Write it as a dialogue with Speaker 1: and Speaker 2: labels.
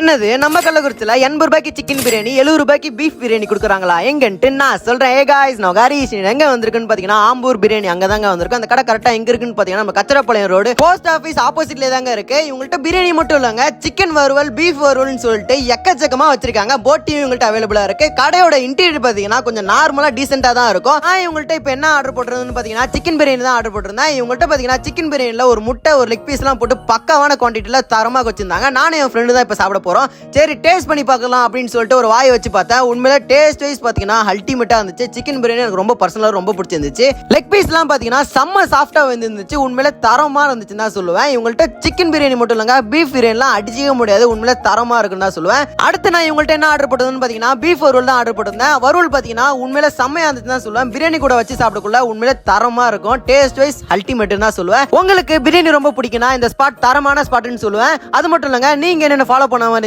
Speaker 1: என்னது நம்ம கள்ளக்குறிச்சில 80 ரூபாய்க்கு சிக்கன் பிரியாணி 70 ரூபாய்க்கு பீஃப் பிரியாணி கொடுக்குறாங்களா எங்கன்ட்டு நான் சொல்றேன். ஏ காய்ஸ் நான் ஹரிஷ். எங்க வந்திருக்குன்னு பாத்தீங்கன்னா ஆம்பூர் பிரியாணி அங்கதாங்க வந்திருக்கு. அந்த கடை கரெக்டா எங்க இருக்குன்னு பாத்தீங்கன்னா நம்ம கச்சரப்பாளையம் ரோடு போஸ்ட் ஆபீஸ் ஆப்போசிட்ல தாங்க இருக்கு. இவங்கள்ட்ட பிரியாணி மட்டும் இல்லங்க, சிக்கன் வறுவல் பீஃப் வறுவல்னு சொல்லிட்டு எக்கச்சக்கமா வச்சிருக்காங்க. போட்டியும் இவங்கள்ட்ட அவைலபிளா இருக்கு. கடையோட இன்டீரியர் பாத்தீங்கன்னா கொஞ்சம் நார்மலா டீசென்டா தான் இருக்கும். இவங்கள்ட்ட இப்ப என்ன ஆர்டர் போட்டுருந்தேன்னு பாத்தீங்கன்னா சிக்கன் பிரியாணி தான் ஆர்டர் போட்டிருந்தேன். இவங்கள்ட்ட பாத்தீங்கன்னா சிக்கன் பிரியாணில ஒரு முட்டை ஒரு லெக் பீஸ் எல்லாம் போட்டு பக்காவான குவான்டிட்டில தரமா வச்சிருந்தாங்க. நானும் என் ஃப்ரெண்டு தான் இப்ப சாப்பிட போறோம். சரி டேஸ்ட் பண்ணி பார்க்கலாம் அப்படின்னு சொல்லிட்டு ஒரு வாயை வச்சு பார்த்தேன். உண்மையில டேஸ்ட் வைஸ் பாத்தீங்கன்னா அல்டிமேட்டா இருந்துச்சு. சிக்கன் பிரியாணி எனக்கு ரொம்ப பர்சனலா ரொம்ப பிடிச்சிருந்துச்சு. லெக் பீஸ் எல்லாம் பாத்தீங்கன்னா செம்ம சாஃப்டா வந்துருந்துச்சு. உண்மையில தரமா இருந்துச்சுன்னு தான் சொல்லுவேன். இவங்கள்ட்ட சிக்கன் பிரியாணி மட்டும் இல்லங்க, பீஃப் பிரியாணி எல்லாம் அடிச்சிக்க முடியாது. உண்மையில தரமா இருக்குன்னு தான் சொல்லுவேன். அடுத்து நான் இவங்கள்ட்ட என்ன ஆர்டர் போட்டதுன்னு பாத்தீங்கன்னா பீஃப் வறுவல் தான் ஆர்டர் போட்டிருந்தேன். வறுவல் பாத்தீங்கன்னா உண்மையில செம்மையா இருந்துச்சுன்னு தான் சொல்லுவேன். பிரியாணி கூட வச்சு சாப்பிடக்குள்ள உண்மையில தரமா இருக்கும். டேஸ்ட் வைஸ் அல்டிமேட்னு தான் சொல்லுவேன். உங்களுக்கு பிரியாணி ரொம்ப பிடிக்கும்னா இந்த ஸ்பாட் தரமான ஸ்பாட்னு சொல்லுவேன். அது மட்டும் இல்லங்க, நீங்க என்ன ஃபாலோ பண்ணாம